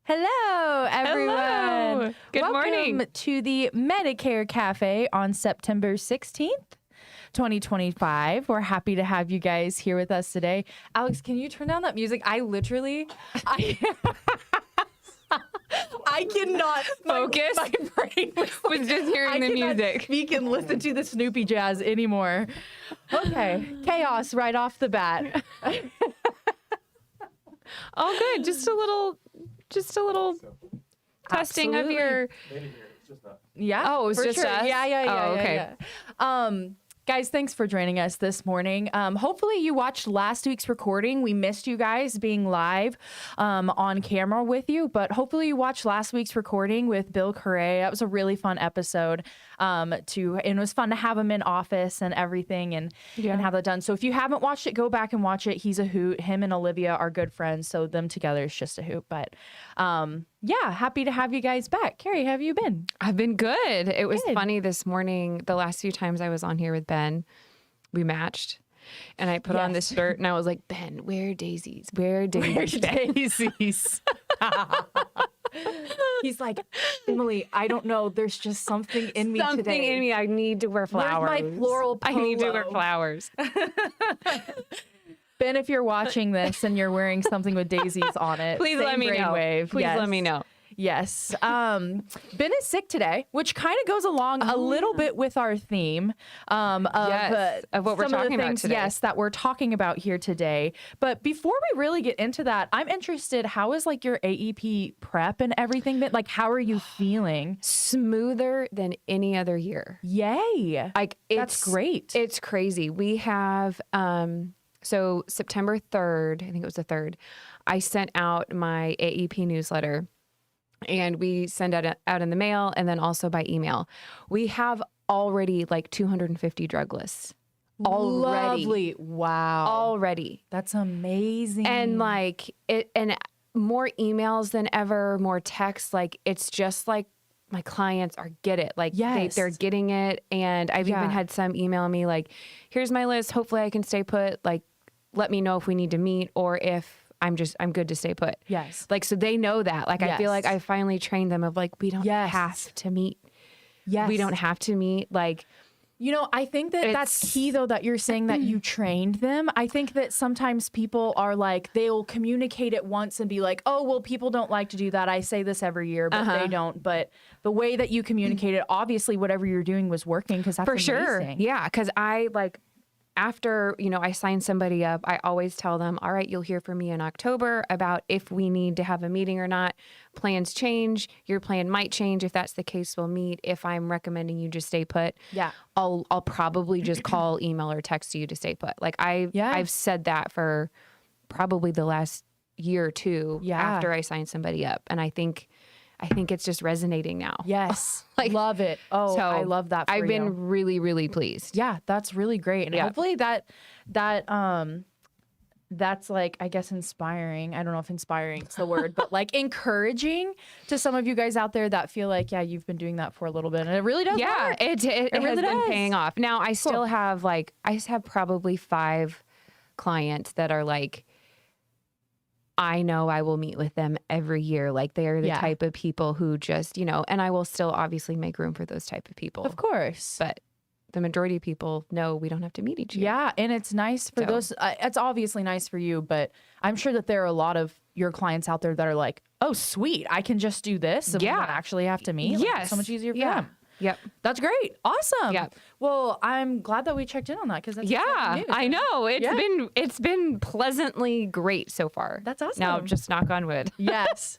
Hello, everyone. Hello. Good morning. Welcome to the Medicare Cafe on September 16th, 2025. We're happy to have you guys here with us today. Alex, can you turn down that music? I cannot focus. My brain was just hearing the music. Speak and listen to the Snoopy jazz anymore. Okay, chaos right off the bat. All good. Just a little testing of your. Yeah. Oh, it was just us? Yeah. Oh, okay. Guys, thanks for joining us this morning. Hopefully you watched last week's recording. We missed you guys being live on camera with you, but hopefully you watched last week's recording with Bill Correa. That was a really fun episode. And it was fun to have him in office and everything and have that done. So if you haven't watched it, go back and watch it. He's a hoot. Him and Olivia are good friends, so them together is just a hoot. But happy to have you guys back. Carrie, how have you been? I've been good. It was funny this morning. The last few times I was on here with Ben, we matched. And I put on this shirt and I was like, Ben, where are daisies? Where are daisies? Daisies. He's like, Emily, I don't know. There's just something in me today. Something in me. I need to wear flowers. Where's my floral polo? I need to wear flowers. Ben, if you're watching this and you're wearing something with daisies on it, please let me know. Please let me know. Yes. Ben is sick today, which kind of goes along a little bit with our theme of what we're talking about today. Yes, that we're talking about here today. But before we really get into that, I'm interested, how is like your AEP prep and everything been? Like, how are you feeling? Smoother than any other year. Yay. Like, that's great. It's crazy. We have, so September 3rd, I think it was the 3rd, I sent out my AEP newsletter. And we send out in the mail and then also by email. We have already like 250 drug lists. Already. Lovely. Wow. Already. That's amazing. And like and more emails than ever, more texts. Like it's just like my clients get it. Like they're getting it. And I've even had some email me like, here's my list. Hopefully I can stay put. Like, let me know if we need to meet or if I'm good to stay put. Yes. Like, so they know that. Like, I feel like I finally trained them of like, we don't have to meet. Yes. We don't have to meet. Like, you know, I think that that's key though, that you're saying that you trained them. I think that sometimes people are like, they'll communicate it once and be like, oh, well, people don't like to do that. I say this every year, but they don't. But the way that you communicate it, obviously whatever you're doing was working because that's amazing. For sure. Yeah. Because after, I sign somebody up, I always tell them, all right, you'll hear from me in October about if we need to have a meeting or not. Plans change. Your plan might change. If that's the case, we'll meet. If I'm recommending you just stay put, I'll probably just call, email, or text you to stay put. Like I've said that for probably the last year or two after I signed somebody up. And I think it's just resonating now. Yes. Love it. Oh, so I love that for I've been really, really pleased. Yeah, that's really great. And hopefully that's like, I guess, inspiring. I don't know if inspiring is the word, but like encouraging to some of you guys out there that feel like, you've been doing that for a little bit. And it really does work. It really has been paying off. Now I still have I have probably 5 clients that are like, I know I will meet with them every year. Like they are the type of people who just, and I will still obviously make room for those type of people. Of course. But the majority of people know we don't have to meet each year. Yeah. And it's nice for those. It's obviously nice for you, but I'm sure that there are a lot of your clients out there that are like, oh, sweet, I can just do this. And we don't actually have to meet. Like, it's so much easier for them. Yep. That's great. Awesome. Yep. Well, I'm glad that we checked in on that because that's news. I know. It's been pleasantly great so far. That's awesome. Now just knock on wood. Yes.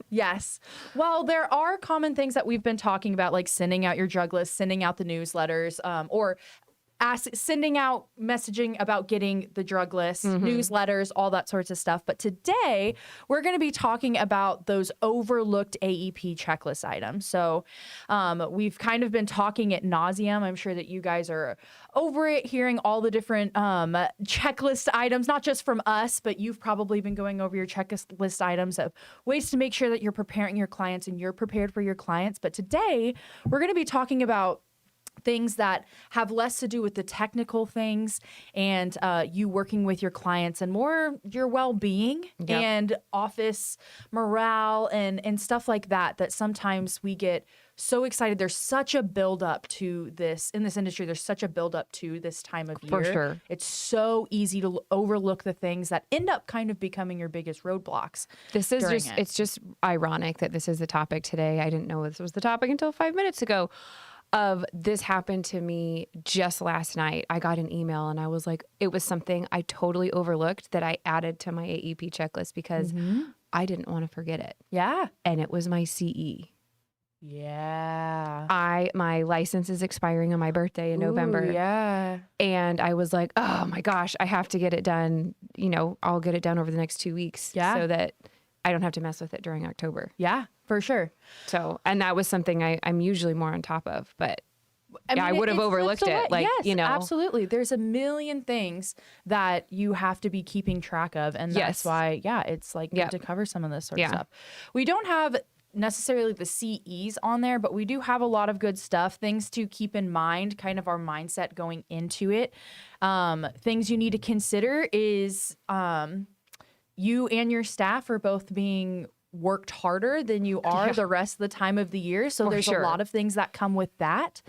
Well, there are common things that we've been talking about, like sending out your drug list, sending out the newsletters, or sending out messaging about getting the drug list, newsletters, all that sorts of stuff. But today we're going to be talking about those overlooked AEP checklist items. So we've kind of been talking ad nauseum. I'm sure that you guys are over it, hearing all the different checklist items, not just from us, but you've probably been going over your checklist items of ways to make sure that you're preparing your clients and you're prepared for your clients. But today we're going to be talking about things that have less to do with the technical things and you working with your clients and more your well-being and office morale and stuff like that, that sometimes we get so excited. There's such a buildup to this in this industry. There's such a buildup to this time of year. For sure. It's so easy to overlook the things that end up kind of becoming your biggest roadblocks. It's just ironic that this is the topic today. I didn't know this was the topic until 5 minutes ago. This happened to me just last night. I got an email and I was like, it was something I totally overlooked that I added to my AEP checklist because I didn't want to forget it. Yeah. And it was my CE. Yeah. My license is expiring on my birthday in November. Yeah. And I was like, oh my gosh, I have to get it done. You know, I'll get it done over the next 2 weeks so that I don't have to mess with it during October. Yeah, for sure. So, and that was something I'm usually more on top of, but I would have overlooked it. Like, yes, you know, absolutely. There's a million things that you have to be keeping track of. And that's why, it's like good to cover some of this sort of stuff. We don't have necessarily the CEs on there, but we do have a lot of good stuff, things to keep in mind, kind of our mindset going into it. Things you need to consider is you and your staff are both being worked harder than you are the rest of the time of the year. So there's a lot of things that come with that.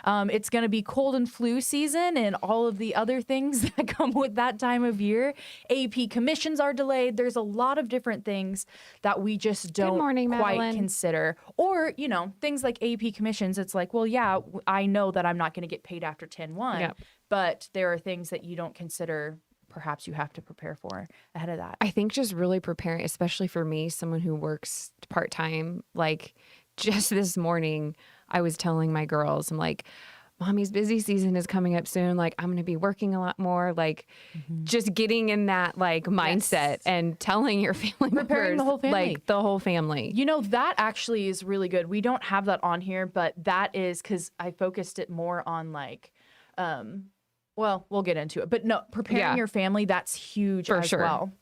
It's going to be cold and flu season and all of the other things that come with that time of year. AEP commissions are delayed. There's a lot of different things that we just don't quite consider. Or, you know, things like AEP commissions. It's like, well, yeah, I know that I'm not going to get paid after 10/1, but there are things that you don't consider perhaps you have to prepare for ahead of that. I think just really preparing, especially for me, someone who works part-time, like just this morning, I was telling my girls, I'm like, Mommy's busy season is coming up soon. Like, I'm going to be working a lot more, like just getting in that like mindset and telling your family preparing members, the whole family. like the whole family. You know, that actually is really good. We don't have that on here, but that is because I focused it more on like, well, we'll get into it. But no, preparing your family, that's huge as well.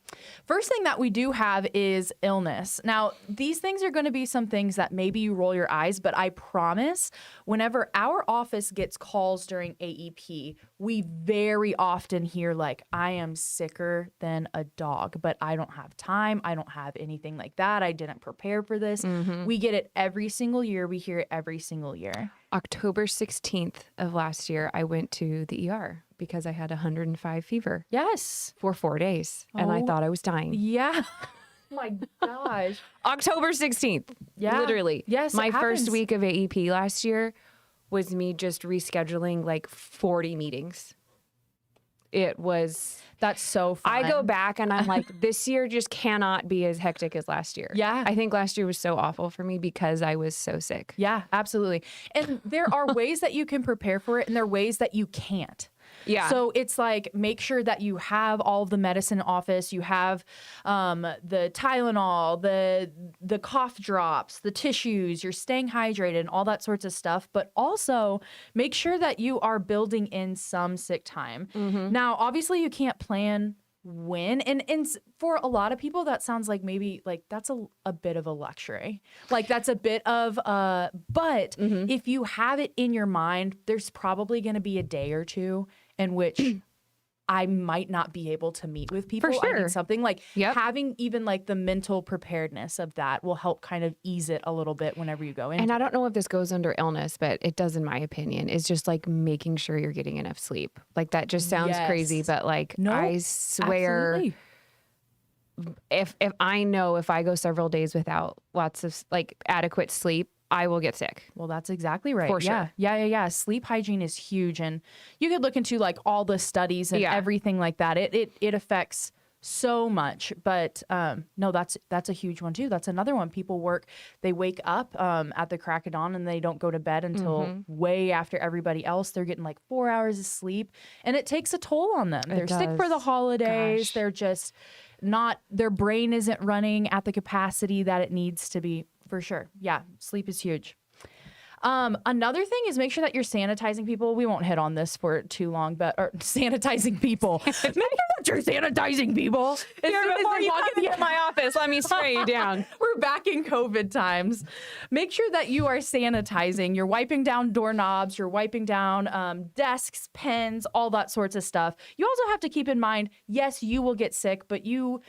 First thing that we do have is illness. Now, these things are going to be some things that maybe you roll your eyes, but I promise whenever our office gets calls during AEP, we very often hear like, I am sicker than a dog, but I don't have time. I don't have anything like that. I didn't prepare for this. We get it every single year. We hear it every single year. October 16th of last year, I went to the ER because I had 105 fever. Yes. For 4 days. And I thought I was dying. Yeah. Oh my gosh. October 16th. Yeah. Literally. Yes. My first week of AEP last year was me just rescheduling like 40 meetings. It was... That's so fun. I go back and I'm like, this year just cannot be as hectic as last year. Yeah. I think last year was so awful for me because I was so sick. Yeah, absolutely. And there are ways that you can prepare for it and there are ways that you can't. Yeah. So it's like, make sure that you have all of the medicine office. You have the Tylenol, the cough drops, the tissues, you're staying hydrated and all that sorts of stuff. But also make sure that you are building in some sick time. Now, obviously you can't plan when, and for a lot of people, that sounds like maybe like that's a bit of a luxury. Like that's a bit of, but if you have it in your mind, there's probably going to be a day or two in which I might not be able to meet with people. For sure. I need something like having even like the mental preparedness of that will help kind of ease it a little bit whenever you go in. And I don't know if this goes under illness, but it does in my opinion. It's just like making sure you're getting enough sleep. Like that just sounds crazy, but like I swear if I know if I go several days without lots of like adequate sleep, I will get sick. Well, that's exactly right. For sure. Yeah. Sleep hygiene is huge. And you could look into like all the studies and everything like that. It affects so much. But no, that's a huge one too. That's another one. People they wake up at the crack of dawn and they don't go to bed until way after everybody else. They're getting like 4 hours of sleep and it takes a toll on them. They're sick for the holidays. They're just their brain isn't running at the capacity that it needs to be. For sure. Yeah. Sleep is huge. Another thing is make sure that you're sanitizing people. We won't hit on this for too long, but or sanitizing people. Make sure that you're sanitizing people. As soon as Before they you walk come in into my office, let me spray you down. We're back in COVID times. Make sure that you are sanitizing. You're wiping down doorknobs. You're wiping down desks, pens, all that sorts of stuff. You also have to keep in mind, yes, you will get sick, but you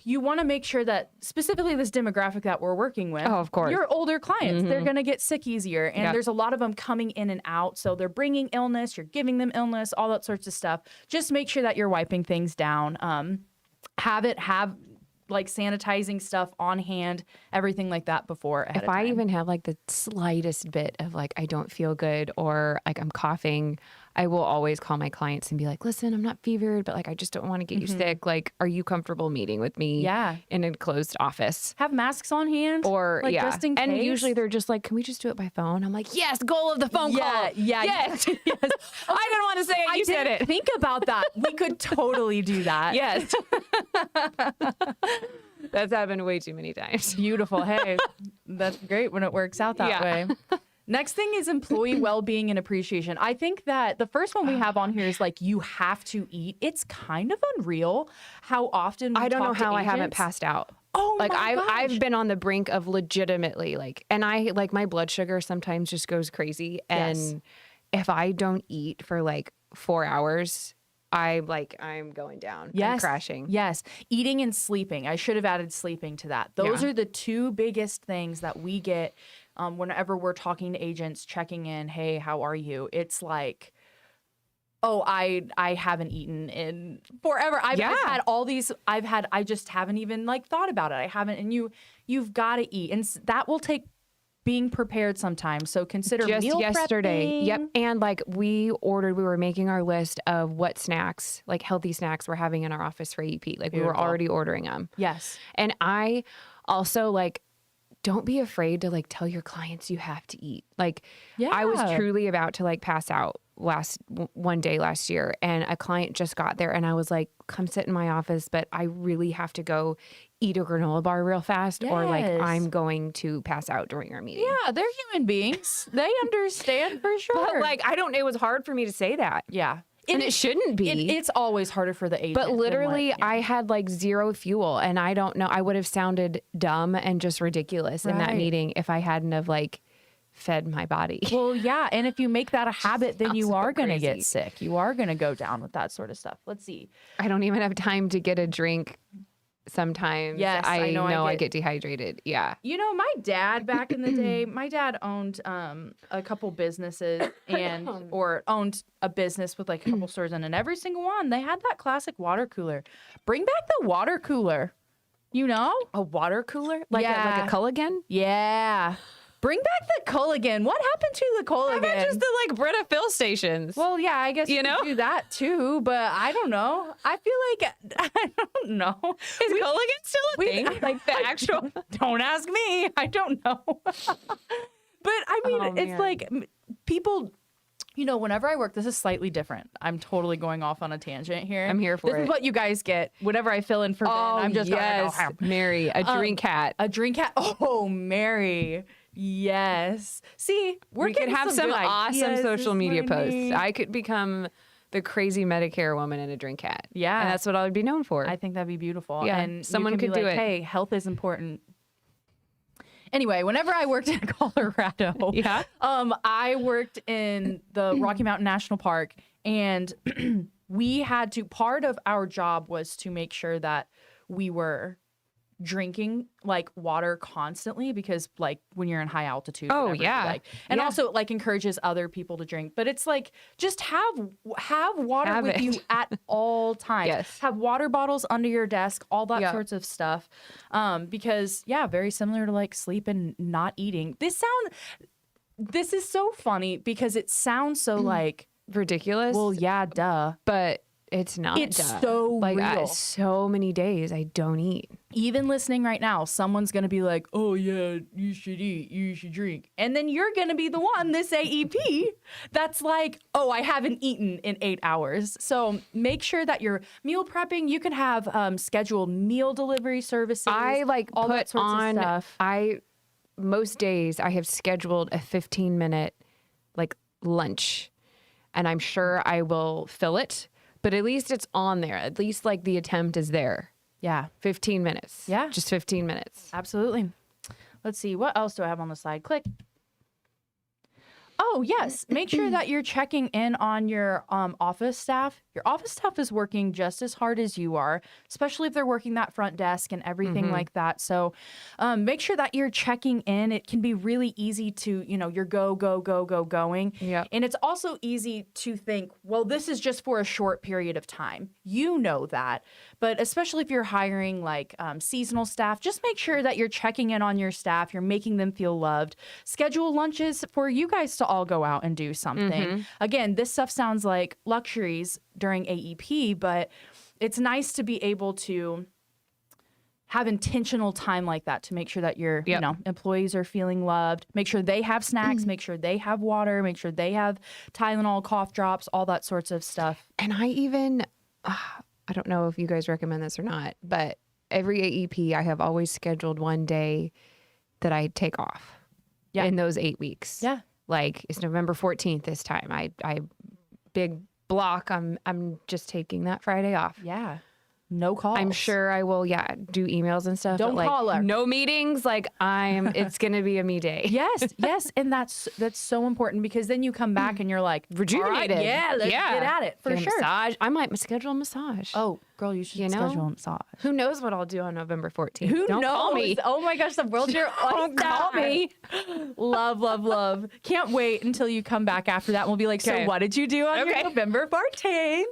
want to make sure that specifically this demographic that we're working with, Oh, of course. your older clients, they're going to get sick easier. And Yep. there's a lot of them coming in and out. So they're bringing illness, you're giving them illness, all that sorts of stuff. Just make sure that you're wiping things down. Have like sanitizing stuff on hand, everything like that before ahead If of I time. even have like the slightest bit of like, I don't feel good or like I'm coughing, I will always call my clients and be like, listen, I'm not fevered, but like, I just don't want to get you sick. Like, are you comfortable meeting with me Yeah. in a closed office? Have masks on hand. Or like, yeah. just in case. And usually they're just like, can we just do it by phone? I'm like, yes, goal of the phone call. Yeah. Yes. yes. I didn't want to say it. I You said didn't it. think about that. We could totally do that. Yes. That's happened way too many times. Beautiful. Hey, that's great when it works out that Yeah. way. Next thing is employee well-being and appreciation. I think that the first one we have on here is like, you have to eat. It's kind of unreal how often we I don't know talk to how I haven't agents. passed out. Oh Like my I've gosh. been on the brink of legitimately like, and I like my blood sugar sometimes just goes crazy. And Yes. if I don't eat for like 4 hours, I'm going down. I'm Yes. crashing. Yes. Eating and sleeping. I should have added sleeping to that. Those Yeah. are the two biggest things that we get whenever we're talking to agents, checking in. Hey, how are you? It's like, oh, I haven't eaten in forever. I've had all these. I just haven't even like thought about it. I haven't. And you've got to eat, and that will take being prepared sometimes. So consider Just meal yesterday. prepping. Yep. And like we were making our list of what snacks, like healthy snacks we're having in our office for AEP. Like we were Beautiful. already ordering them. Yes. And I also like, don't be afraid to like tell your clients you have to eat. Like I was Yeah. truly about to like pass out one day last year, and a client just got there and I was like, come sit in my office, but I really have to go eat a granola bar real fast or like Yes. I'm going to pass out during our meeting. Yeah, they're human beings. They understand for sure. But like, it was hard for me to say that. yeah. And it shouldn't be. It's always harder for the agent. But than, literally, like, I had like zero fuel, and I don't know. I would have sounded dumb and just ridiculous in that Right. meeting if I hadn't have like fed my body. well, yeah. And if you make that a habit, then you Sounds are going to crazy. get sick. You are going to go down with that sort of stuff. Let's see. I don't even have time to get a drink. Sometimes, Yes, I know I I get dehydrated. Yeah. You know, my dad back in the day, my dad owned a couple businesses or owned a business with like a couple stores in, and every single one, they had that classic water cooler. Bring back the water cooler. You know? A water cooler, like Yeah. a Culligan. Yeah. Bring back the Culligan. What happened to the Culligan? How about just the like Brita fill stations? Well, yeah, I guess you You know? could do that too, but I don't know. I feel like I don't know. Is Culligan still a thing? Like the actual. Don't ask me. I don't know. But I mean, Oh, it's man. like people. You know, whenever I work, this is slightly different. I'm totally going off on a tangent here. I'm here for This it. is what you guys get. Whenever I fill in for Ben, I'm just yes, Mary, a drink hat. a drink hat. Oh, Mary. Yes. See, we're We could getting have some good awesome ideas social this media morning. posts. I could become the crazy Medicare woman in a drink hat. Yeah. And that's what I would be known for. I think that'd be beautiful. Yeah, And someone you can could be do like, it. Hey, health is important. Anyway, whenever I worked in Colorado, Yeah. I worked in the Rocky Mountain National Park, and we had to. Part of our job was to make sure that we were drinking like water constantly, because like when you're in high altitude, Oh, whatever, yeah. like, and Yeah. also like encourages other people to drink. But it's like just have water Have with it. you at all times. Yes. Have water bottles under your desk, all that Yeah. sorts of stuff. Because yeah, very similar to like sleep and not eating. This is so funny because it sounds so like, Ridiculous. well, yeah, duh. but it's not. It's duh. so like real. so many days I don't eat. Even listening right now, someone's going to be like, oh, yeah, you should eat, you should drink. And then you're going to be the one, this AEP, that's like, oh, I haven't eaten in 8 hours. So make sure that you're meal prepping. You can have scheduled meal delivery services. I like all put that sorts on. of stuff. I most days I have scheduled a 15-minute like lunch, and I'm sure I will fill it, but at least it's on there. At least like the attempt is there. Yeah. 15 minutes. Yeah. Just 15 minutes. Absolutely. Let's see. What else do I have on the slide? Click. Oh, yes. Make sure that you're checking in on your office staff. Your office staff is working just as hard as you are, especially if they're working that front desk and everything like that. So make sure that you're checking in. It can be really easy to, you're going. Yep. And it's also easy to think, well, this is just for a short period of time. You know that. But especially if you're hiring like seasonal staff, just make sure that you're checking in on your staff. You're making them feel loved. Schedule lunches for you guys to all go out and do something. Again, this stuff sounds like luxuries during AEP, but it's nice to be able to have intentional time like that to make sure that your employees are feeling loved. Make sure they have snacks, make sure they have water, make sure they have Tylenol, cough drops, all that sorts of stuff. And I even, I don't know if you guys recommend this or not, but every AEP, I have always scheduled one day that I take off in those 8 weeks. Yeah. Like it's November 14th this time. I big block. I'm just taking that Friday off. Yeah. No calls. I'm sure I will, do emails and stuff. Don't but call her. No meetings. Like it's going to be a me day. Yes. And that's so important because then you come back and you're like, rejuvenated. All right, let's get at it. For Get a sure. massage. I might schedule a massage. Oh, girl, you should schedule a massage. Who knows what I'll do on November 14th? Who Don't knows? call me. Oh my gosh, the world's your Don't call me. Love. Can't wait until you come back after that. And we'll be like, so what did you do on your November 14th?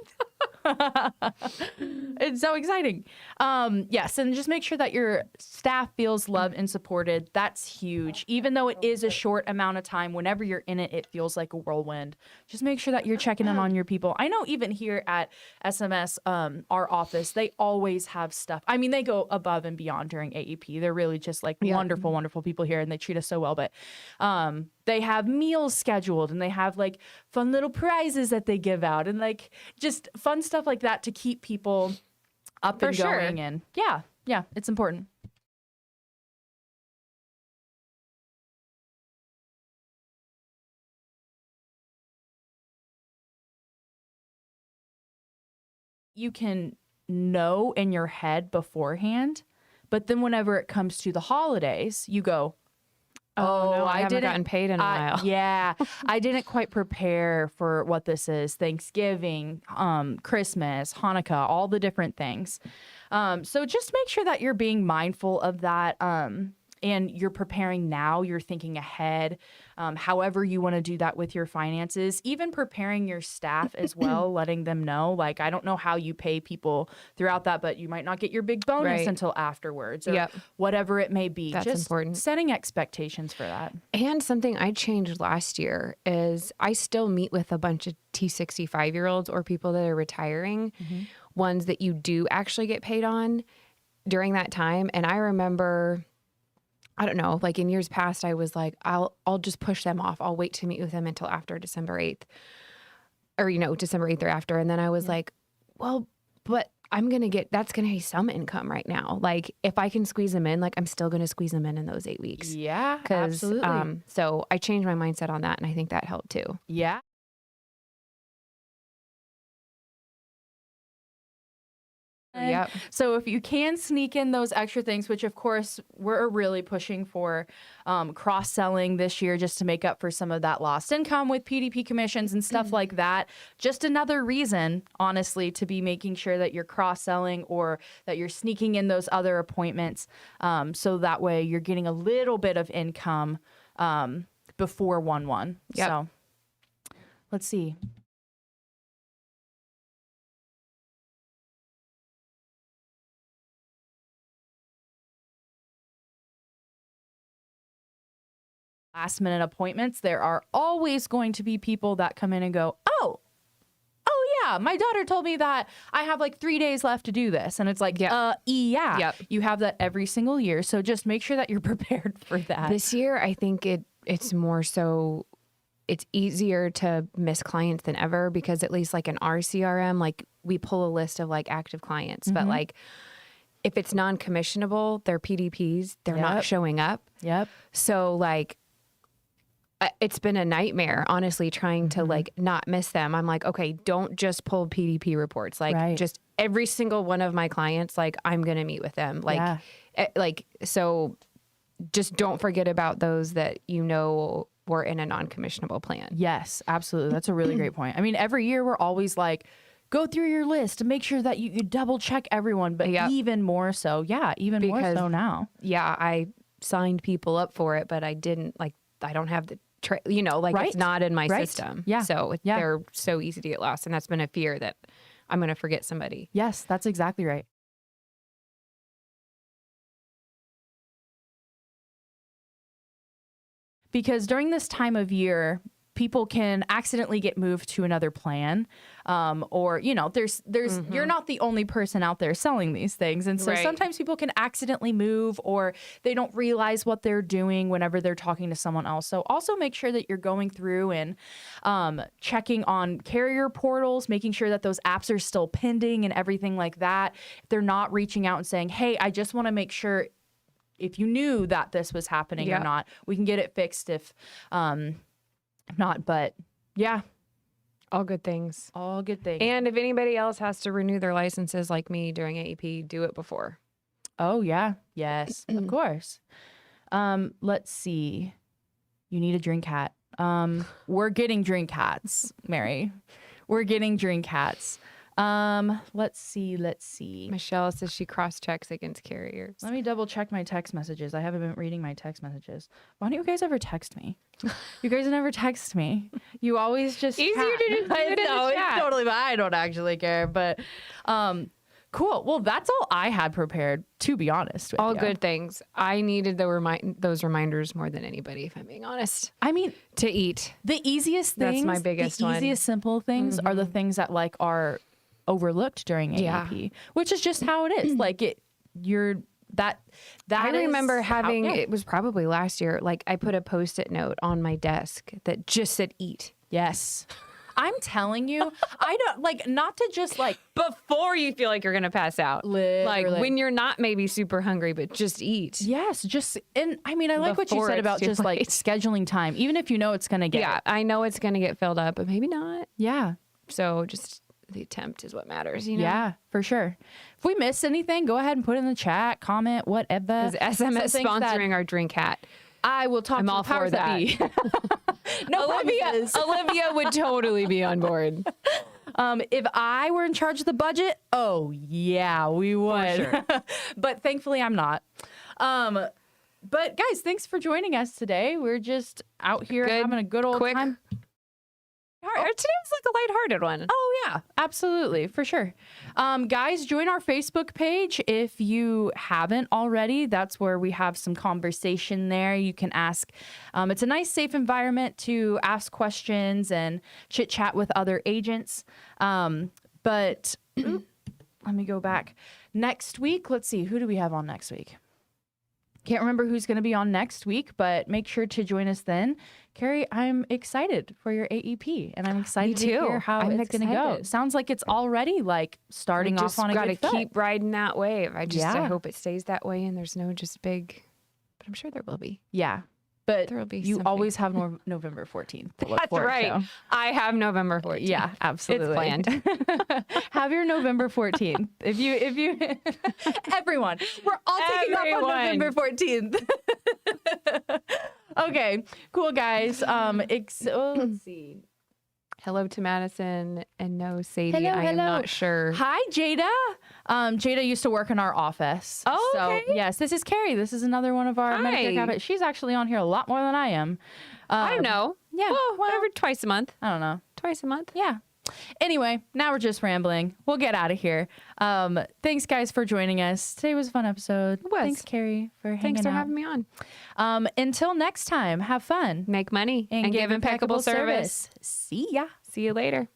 It's so exciting. Yes, and just make sure that your staff feels loved and supported. That's huge. Even though it is a short amount of time, whenever you're in it, it feels like a whirlwind. Just make sure that you're checking in on your people. I know even here at SMS, our office, they always have stuff. I mean, they go above and beyond during AEP. They're really just like wonderful, wonderful people here, and they treat us so well. But they have meals scheduled, and they have like fun little prizes that they give out, and like just fun stuff like that to keep people up and going. And yeah, it's important. You can know in your head beforehand, but then whenever it comes to the holidays, you go, oh no, I haven't gotten paid in a while. Yeah, I didn't quite prepare for what this is. Thanksgiving, Christmas, Hanukkah, all the different things. So just make sure that you're being mindful of that. And you're preparing now, you're thinking ahead, however you want to do that with your finances, even preparing your staff as well, letting them know, like, I don't know how you pay people throughout that, but you might not get your big bonus until afterwards or whatever it may be. That's just important. Setting expectations for that. And something I changed last year is I still meet with a bunch of T65-year-olds or people that are retiring, ones that you do actually get paid on during that time. And I remember, I don't know, like in years past, I was like, I'll just push them off. I'll wait to meet with them until after December 8th or, December 8th or after. And then I was like, well, but that's going to be some income right now. Like if I can squeeze them in, like I'm still going to squeeze them in those 8 weeks. Yeah, absolutely. So I changed my mindset on that. And I think that helped too. Yeah. Yep. So if you can sneak in those extra things, which of course we're really pushing for cross-selling this year just to make up for some of that lost income with PDP commissions and stuff like that. Just another reason, honestly, to be making sure that you're cross-selling or that you're sneaking in those other appointments. So that way you're getting a little bit of income before 1/1. Yep. So let's see. Last minute appointments, there are always going to be people that come in and go, oh yeah, my daughter told me that I have like 3 days left to do this. And it's like, yeah. You have that every single year. So just make sure that you're prepared for that. This year, I think it's more so, it's easier to miss clients than ever because at least like in our CRM, like we pull a list of like active clients, but like if it's non-commissionable, they're PDPs, they're Yep. not showing up. Yep. So like, it's been a nightmare, honestly, trying to like not miss them. I'm like, okay, don't just pull PDP reports. Like Right. just every single one of my clients, like I'm going to meet with them. Like, Yeah. So just don't forget about those that, were in a non-commissionable plan. Yes, absolutely. That's a really great point. I mean, every year we're always like, go through your list to make sure that you double check everyone, but even more so. Yeah, even more so now. Yeah, I signed people up for it, but I didn't I don't have the it's not in my system. Yeah. So they're so easy to get lost. And that's been a fear that I'm going to forget somebody. Yes, that's exactly right. Because during this time of year, people can accidentally get moved to another plan, or there's you're not the only person out there selling these things, and so sometimes people can accidentally move, or they don't realize what they're doing whenever they're talking to someone else. So also make sure that you're going through and checking on carrier portals, making sure that those apps are still pending and everything like that. If they're not reaching out and saying, "Hey, I just want to make sure if you knew that this was happening or not, we can get it fixed if not." But yeah, all good things. All good things. And if anybody else has to renew their licenses like me during AEP, do it before. Oh, yeah. Yes, of course. Let's see. You need a drink hat. We're getting drink hats, Mary. We're getting drink hats. Let's see. Michelle says she cross-checks against carriers. Let me double check my text messages. I haven't been reading my text messages. Why don't you guys ever text me? You guys never text me. You always just easier chat. to just do it in the chat. It's totally fine. I don't actually care, but cool. Well, that's all I had prepared, to be honest with all you. good things. I needed those reminders more than anybody, if I'm being honest. I mean, to eat. The easiest things, that's my biggest the one. easiest simple things are the things that like are overlooked during AEP, which is just how it is. Like that I remember having, how, it was probably last year, like I put a Post-it note on my desk that just said eat. Yes. I'm telling you, I don't like, not to just like before you feel like you're going to pass out. Literally. Like when you're not maybe super hungry, but just eat. Yes. And I mean, I like what you Before said it's about too just like late. scheduling time, even if you know it's going to get. Yeah. I know it's going to get filled up, but maybe not. Yeah. So just the attempt is what matters, you know? Yeah, for sure. If we miss anything, go ahead and put it in the chat, comment, whatever. Is SMS sponsoring our drink hat? I will talk I'm to all the powers for that. that be. No promises. Olivia would totally be on board. If I were in charge of the budget, oh yeah, we would. sure. But thankfully I'm not. But guys, thanks for joining us today. We're just out here having a good old time. Today was like a lighthearted one. Oh, yeah, absolutely. For sure. Guys, join our Facebook page if you haven't already. That's where we have some conversation there. You can ask. It's a nice, safe environment to ask questions and chit chat with other agents. But let me go back. Next week, let's see. Who do we have on next week? Can't remember who's going to be on next week, but make sure to join us then. Carrie, I'm excited for your AEP, and I'm excited to hear how it's going to go. Sounds like it's already like starting off on a good foot. Got to keep riding that wave. I hope it stays that way, and there's no just big, but I'm sure there will be. Yeah. But there will be you something. always have November 14th. To look That's forward right. to. I have November 14th. Yeah, absolutely. It's planned. Have your November 14th. If you, everyone, we're all taking off on November 14th. Okay, cool guys. Let's see. Hello to Madison and no Sadie. Hello, I am not sure. Hi, Jada. Jada used to work in our office. Oh, okay. So, yes, this is Carrie. This is another one of our Medicare Cabinet. She's actually on here a lot more than I am. I don't know. Yeah. Well, every twice a month. I don't know. Twice a month. Yeah. Anyway, now we're just rambling. We'll get out of here. Thanks, guys, for joining us. Today was a fun episode. It was. Thanks, Carrie, for hanging out. Thanks for having me on. Until next time, have fun. Make money and give impeccable service. See ya. See you later.